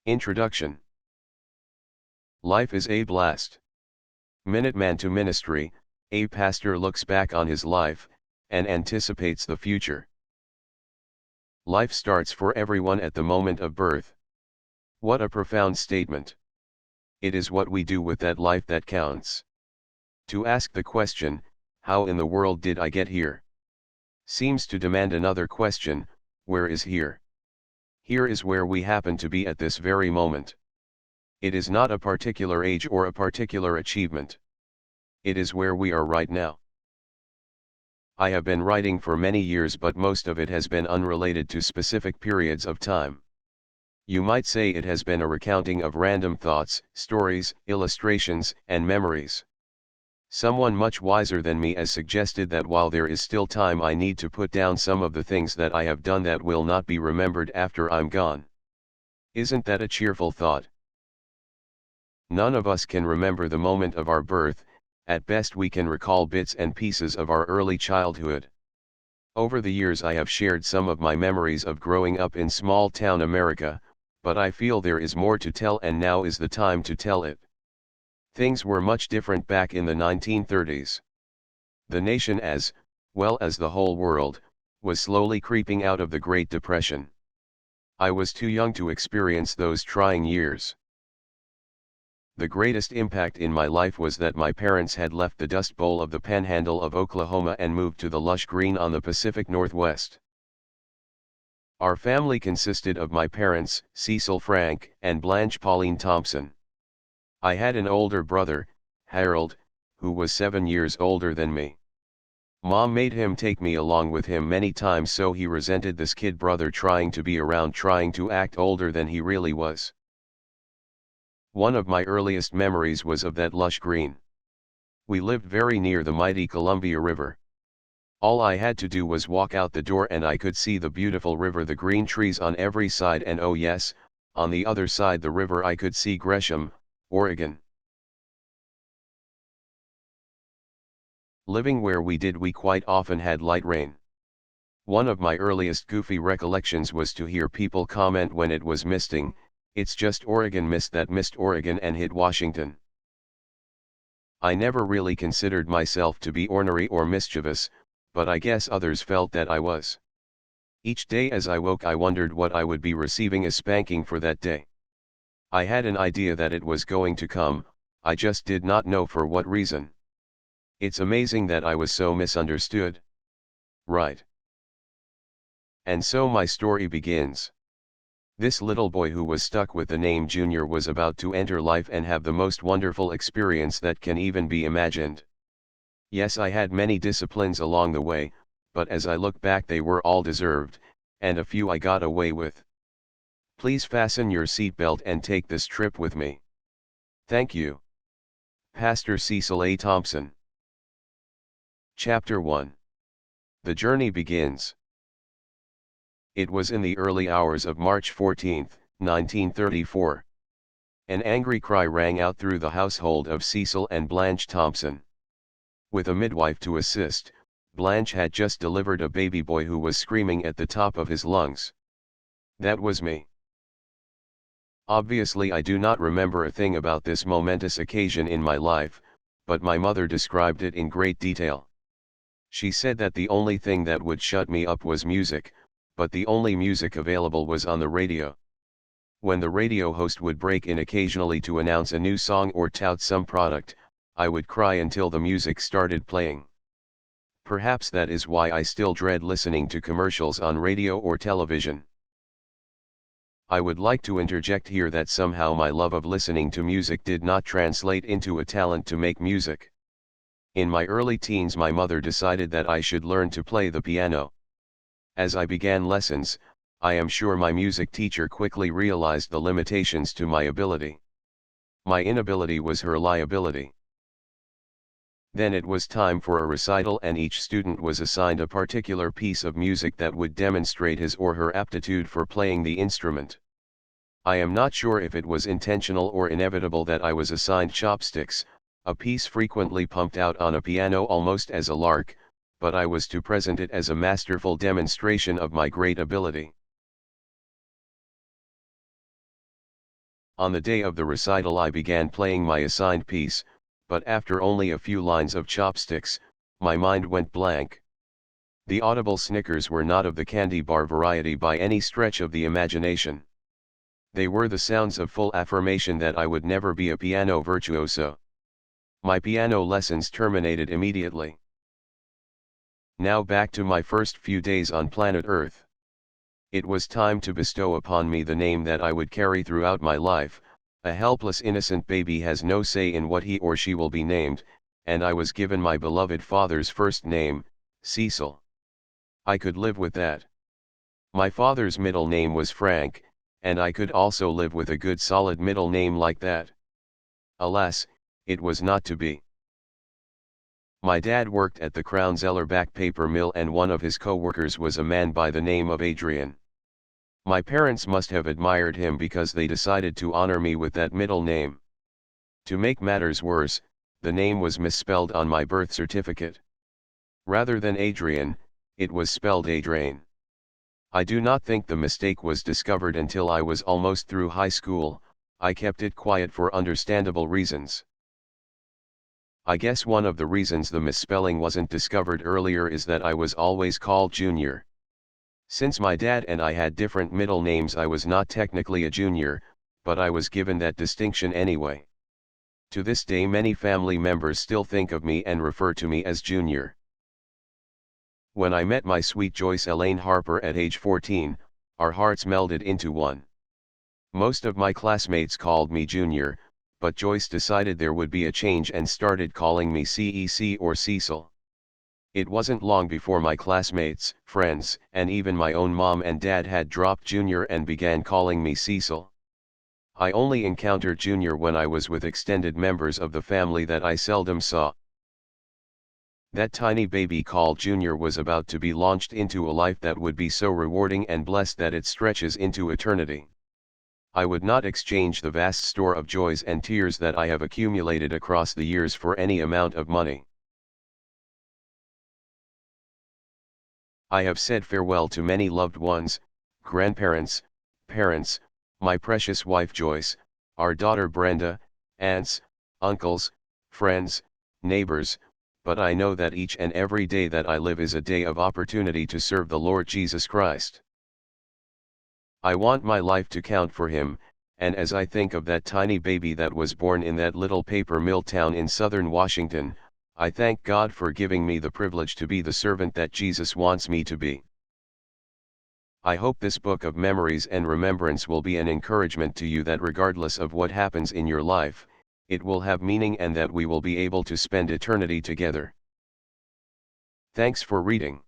Introduction. Life is a blast. Minuteman to Ministry, a pastor looks back on his life, and anticipates the future. Life starts for everyone at the moment of birth. What a profound statement. It is what we do with that life that counts. To ask the question, how in the world did I get here? Seems to demand another question, where is here? Here is where we happen to be at this very moment. It is not a particular age or a particular achievement. It is where we are right now. I have been writing for many years, but most of it has been unrelated to specific periods of time. You might say it has been a recounting of random thoughts, stories, illustrations, and memories. Someone much wiser than me has suggested that while there is still time, I need to put down some of the things that I have done that will not be remembered after I'm gone. Isn't that a cheerful thought? None of us can remember the moment of our birth. At best we can recall bits and pieces of our early childhood. Over the years I have shared some of my memories of growing up in small-town America, but I feel there is more to tell, and now is the time to tell it. Things were much different back in the 1930s. The nation, as well as the whole world, was slowly creeping out of the Great Depression. I was too young to experience those trying years. The greatest impact in my life was that my parents had left the Dust Bowl of the Panhandle of Oklahoma and moved to the lush green on the Pacific Northwest. Our family consisted of my parents, Cecil Frank, and Blanche Pauline Thompson. I had an older brother, Harold, who was 7 years older than me. Mom made him take me along with him many times, so he resented this kid brother trying to be around, trying to act older than he really was. One of my earliest memories was of that lush green. We lived very near the mighty Columbia River. All I had to do was walk out the door and I could see the beautiful river, the green trees on every side, and oh yes, on the other side the river I could see Gresham, Oregon. Living where we did, we quite often had light rain. One of my earliest goofy recollections was to hear people comment when it was misting, "It's just Oregon mist that missed Oregon and hit Washington." I never really considered myself to be ornery or mischievous, but I guess others felt that I was. Each day as I woke I wondered what I would be receiving a spanking for that day. I had an idea that it was going to come, I just did not know for what reason. It's amazing that I was so misunderstood. Right. And so my story begins. This little boy who was stuck with the name Junior was about to enter life and have the most wonderful experience that can even be imagined. Yes, I had many disciplines along the way, but as I look back they were all deserved, and a few I got away with. Please fasten your seatbelt and take this trip with me. Thank you. Pastor Cecil A. Thompson. Chapter 1. The journey begins. It was in the early hours of March 14, 1934. An angry cry rang out through the household of Cecil and Blanche Thompson. With a midwife to assist, Blanche had just delivered a baby boy who was screaming at the top of his lungs. That was me. Obviously I do not remember a thing about this momentous occasion in my life, but my mother described it in great detail. She said that the only thing that would shut me up was music, but the only music available was on the radio. When the radio host would break in occasionally to announce a new song or tout some product, I would cry until the music started playing. Perhaps that is why I still dread listening to commercials on radio or television. I would like to interject here that somehow my love of listening to music did not translate into a talent to make music. In my early teens my mother decided that I should learn to play the piano. As I began lessons, I am sure my music teacher quickly realized the limitations to my ability. My inability was her liability. Then it was time for a recital and each student was assigned a particular piece of music that would demonstrate his or her aptitude for playing the instrument. I am not sure if it was intentional or inevitable that I was assigned chopsticks, a piece frequently pumped out on a piano almost as a lark, but I was to present it as a masterful demonstration of my great ability. On the day of the recital I began playing my assigned piece, but after only a few lines of chopsticks, my mind went blank. The audible snickers were not of the candy bar variety by any stretch of the imagination. They were the sounds of full affirmation that I would never be a piano virtuoso. My piano lessons terminated immediately. Now back to my first few days on planet Earth. It was time to bestow upon me the name that I would carry throughout my life. A helpless innocent baby has no say in what he or she will be named, and I was given my beloved father's first name, Cecil. I could live with that. My father's middle name was Frank, and I could also live with a good solid middle name like that. Alas, it was not to be. My dad worked at the Crown Zellerbach paper mill, and one of his co-workers was a man by the name of Adrian. My parents must have admired him because they decided to honor me with that middle name. To make matters worse, the name was misspelled on my birth certificate. Rather than Adrian, it was spelled Adrain. I do not think the mistake was discovered until I was almost through high school. I kept it quiet for understandable reasons. I guess one of the reasons the misspelling wasn't discovered earlier is that I was always called Junior. Since my dad and I had different middle names, I was not technically a junior, but I was given that distinction anyway. To this day many family members still think of me and refer to me as Junior. When I met my sweet Joyce Elaine Harper at age 14, our hearts melded into one. Most of my classmates called me Junior, but Joyce decided there would be a change and started calling me CEC or Cecil. It wasn't long before my classmates, friends, and even my own mom and dad had dropped Junior and began calling me Cecil. I only encountered Junior when I was with extended members of the family that I seldom saw. That tiny baby called Junior was about to be launched into a life that would be so rewarding and blessed that it stretches into eternity. I would not exchange the vast store of joys and tears that I have accumulated across the years for any amount of money. I have said farewell to many loved ones, grandparents, parents, my precious wife Joyce, our daughter Brenda, aunts, uncles, friends, neighbors, but I know that each and every day that I live is a day of opportunity to serve the Lord Jesus Christ. I want my life to count for Him, and as I think of that tiny baby that was born in that little paper mill town in southern Washington, I thank God for giving me the privilege to be the servant that Jesus wants me to be. I hope this book of memories and remembrance will be an encouragement to you that regardless of what happens in your life, it will have meaning and that we will be able to spend eternity together. Thanks for reading.